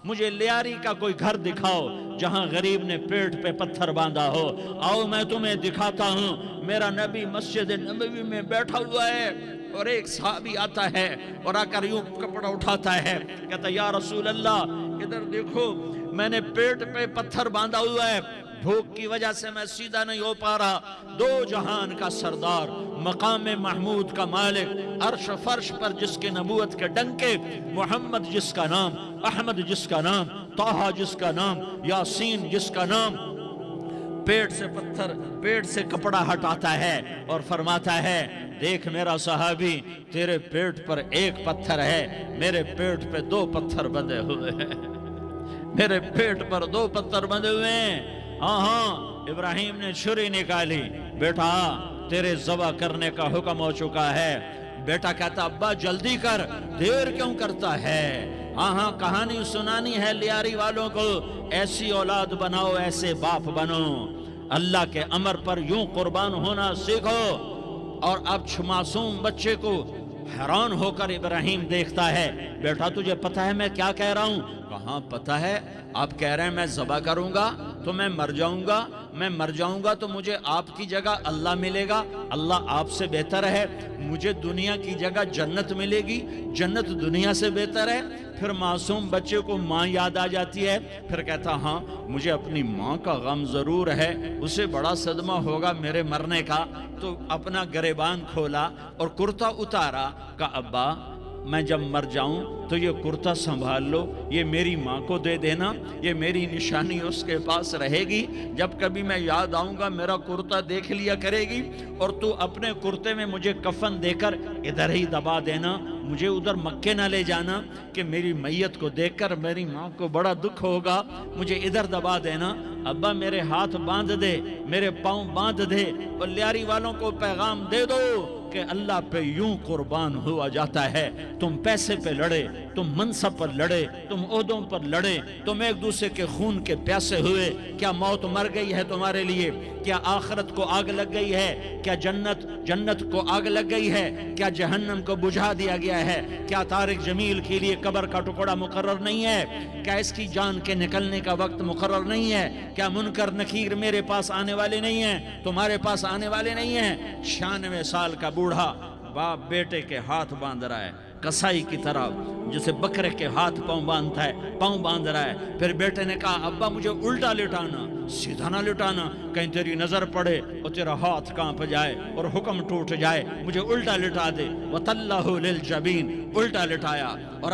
مجھے لیاری کا کوئی گھر دکھاؤ جہاں غریب نے پیٹ پہ پتھر باندھا ہو، آؤ میں تمہیں دکھاتا ہوں۔ میرا نبی مسجد نبوی میں بیٹھا ہوا ہے اور ایک صحابی آتا ہے اور آ کر یوں کپڑا اٹھاتا ہے، کہتا یا رسول اللہ ادھر دیکھو، میں نے پیٹ پہ پتھر باندھا ہوا ہے، بھوک کی وجہ سے میں سیدھا نہیں ہو پا رہا۔ دو جہان کا سردار، مقام محمود کا مالک، عرش فرش پر جس کے نبوت کے ڈنکے، محمد جس کا نام، احمد جس کا نام، طٰہٰ جس کا نام، یاسین جس کا نام، پیٹ سے پتھر، پیٹ سے کپڑا ہٹاتا ہے اور فرماتا ہے دیکھ میرا صحابی، تیرے پیٹ پر ایک پتھر ہے، میرے پیٹ پہ دو پتھر بندھے ہوئے ہیں، میرے پیٹ پر دو پتھر بندھے ہوئے ہیں۔ ہاں ہاں، ابراہیم نے چھری نکالی، بیٹا تیرے ذبح کرنے کا حکم ہو چکا ہے۔ بیٹا کہتا ابا جلدی کر، دیر کیوں کرتا ہے؟ ہاں ہاں، کہانی سنانی ہے لیاری والوں کو، ایسی اولاد بناؤ، ایسے باپ بنو، اللہ کے امر پر یوں قربان ہونا سیکھو۔ اور اب معصوم بچے کو حیران ہو کر ابراہیم دیکھتا ہے، بیٹا تجھے پتہ ہے میں کیا کہہ رہا ہوں؟ کہاں پتہ ہے، آپ کہہ رہے ہیں میں ذبح کروں گا تو میں مر جاؤں گا، میں مر جاؤں گا تو مجھے آپ کی جگہ اللہ ملے گا، اللہ آپ سے بہتر ہے، مجھے دنیا کی جگہ جنت ملے گی، جنت دنیا سے بہتر ہے۔ پھر معصوم بچے کو ماں یاد آ جاتی ہے، پھر کہتا ہاں مجھے اپنی ماں کا غم ضرور ہے، اسے بڑا صدمہ ہوگا میرے مرنے کا۔ تو اپنا گریبان کھولا اور کرتا اتارا، کہا ابا میں جب مر جاؤں تو یہ کرتا سنبھال لو، یہ میری ماں کو دے دینا، یہ میری نشانی اس کے پاس رہے گی، جب کبھی میں یاد آؤں گا میرا کرتا دیکھ لیا کرے گی، اور تو اپنے کرتے میں مجھے کفن دے کر ادھر ہی دبا دینا، مجھے ادھر مکے نہ لے جانا کہ میری میت کو دیکھ کر میری ماں کو بڑا دکھ ہوگا، مجھے ادھر دبا دینا۔ ابا میرے ہاتھ باندھ دے، میرے پاؤں باندھ دے، اور لیاری والوں کو پیغام دے دو کہ اللہ پہ یوں قربان ہوا جاتا ہے۔ تم پیسے پہ لڑے، تم منصب پر لڑے، تم عہدوں پر لڑے، تم ایک دوسرے کے خون کے پیاسے ہوئے، کیا موت مر گئی ہے تمہارے لیے؟ کیا آخرت کو آگ لگ گئی ہے؟ کیا جنت کو آگ لگ گئی ہے؟ کیا جہنم کو بجھا دیا گیا ہے؟ کیا طارق جمیل کے لیے قبر کا ٹکڑا مقرر نہیں ہے؟ کیا اس کی جان کے نکلنے کا وقت مقرر نہیں ہے؟ کیا منکر نکیر میرے پاس آنے والے نہیں ہیں، تمہارے پاس آنے والے نہیں ہیں؟ 96 سال کا بوڑھا باپ بیٹے کے ہاتھ باندھ رہا ہے، کسائی کی طرح جسے بکرے کے ہاتھ پاؤں باندھتا ہے، پاؤں باندھ رہا ہے۔ پھر بیٹے نے کہا ابا مجھے الٹا لٹانا، سیدھا نہ لٹانا، کہیں تیری نظر پڑے اور تیرا ہاتھ کانپ جائے اور حکم ٹوٹ جائے، مجھے الٹا لٹا دے۔ وَتَلَّهُ لِلْجَبِينِ، الٹا لٹایا اور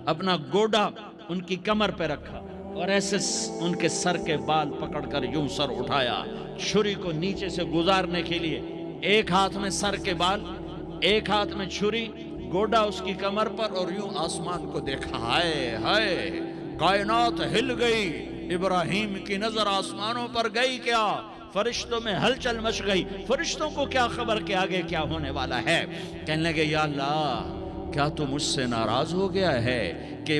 اپنا گوڈا ان کی کمر پہ رکھا اور ایسے ان کے سر کے بال پکڑ کر یوں سر اٹھایا، چھری کو نیچے سے گزارنے کے لیے، ایک ہاتھ میں سر کے بال، ایک ہاتھ میں چھری، گوڈا اس کی کمر پر، اور یوں آسمان کو دیکھا۔ ہائے ہائے، کائنات ہل گئی، ابراہیم کی نظر آسمانوں پر گئی، کیا فرشتوں میں ہلچل مچ گئی۔ فرشتوں کو کیا خبر کہ آگے کیا ہونے والا ہے؟ کہنے لگے یا اللہ کیا تو مجھ سے ناراض ہو گیا ہے کہ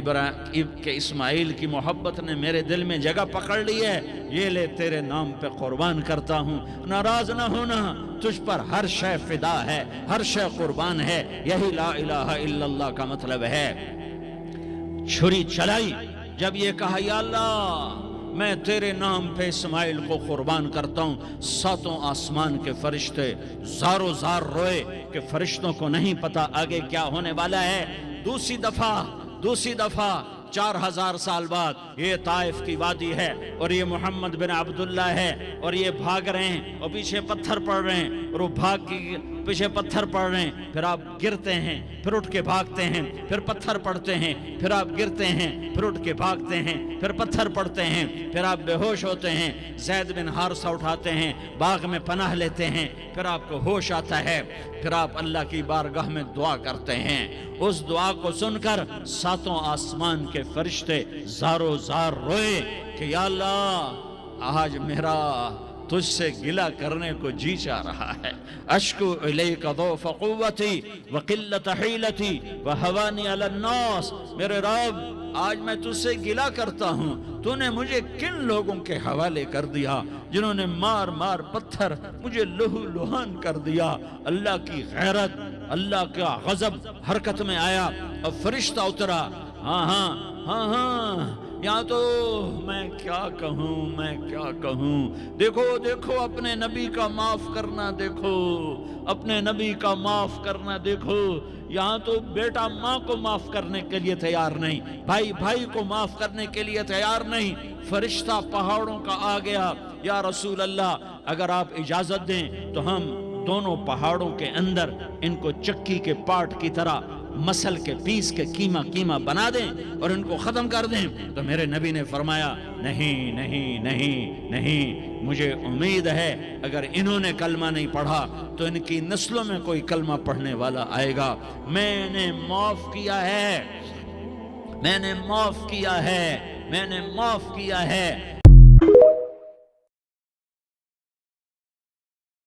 اسماعیل کی محبت نے میرے دل میں جگہ پکڑ لی ہے؟ یہ لے تیرے نام پہ قربان کرتا ہوں، ناراض نہ ہونا، تجھ پر ہر شے فدا ہے، ہر شے قربان ہے، یہی لا الہ الا اللہ کا مطلب ہے۔ چھری چلائی، جب یہ کہا یا اللہ میں تیرے نام پہ اسماعیل کو قربان کرتا ہوں، ساتوں آسمان کے فرشتے زارو زار روئے کہ فرشتوں کو نہیں پتا آگے کیا ہونے والا ہے۔ دوسری دفعہ 4000 سال بعد یہ طائف کی وادی ہے اور یہ محمد بن عبداللہ ہے اور یہ بھاگ رہے ہیں اور پیچھے پتھر پڑ رہے ہیں، اور وہ بھاگ کے پیچھے پتھر پڑ رہے ہیں، پھر آپ گرتے ہیں، پھر اٹھ کے بھاگتے ہیں، پھر پتھر پڑتے ہیں، پھر آپ گرتے ہیں، پھر اٹھ کے بھاگتے ہیں، پھر پتھر پڑتے ہیں، پھر آپ بے ہوش ہوتے ہیں، زید بن حارثہ اٹھاتے ہیں، باغ میں پناہ لیتے ہیں، پھر آپ کو ہوش آتا ہے، پھر آپ اللہ کی بارگاہ میں دعا کرتے ہیں۔ اس دعا کو سن کر ساتوں آسمان کے فرشتے زارو زار روئے کہ یا اللہ آج میرا تجھ سے گلہ کرنے کو جی چاہ رہا ہے۔ اشکو الیک ضعف قوتی وقلت حیلتی وہوانی علی الناس، میرے رب آج میں تجھ سے گلہ کرتا ہوں، تو نے مجھے کن لوگوں کے حوالے کر دیا جنہوں نے مار مار پتھر مجھے لہو لہان کر دیا۔ اللہ کی غیرت، اللہ کا غضب حرکت میں آیا اور فرشتہ اترا، ہاں ہاں ہاں، یہاں تو میں کیا کہوں، دیکھو دیکھو اپنے نبی کا معاف کرنا، دیکھو اپنے نبی کا معاف کرنا، دیکھو یہاں تو بیٹا ماں کو معاف کرنے کے لیے تیار نہیں، بھائی بھائی کو معاف کرنے کے لیے تیار نہیں، فرشتہ پہاڑوں کا آ گیا، یا رسول اللہ اگر آپ اجازت دیں تو ہم دونوں پہاڑوں کے اندر ان کو چکی کے پاٹ کی طرح مسل کے پیس کے کیما بنا دیں اور ان کو ختم کر دیں۔ تو میرے نبی نے فرمایا نہیں نہیں نہیں نہیں، مجھے امید ہے اگر انہوں نے کلمہ نہیں پڑھا تو ان کی نسلوں میں کوئی کلمہ پڑھنے والا آئے گا۔ میں نے معاف کیا ہے، میں نے معاف کیا ہے، میں نے معاف کیا ہے۔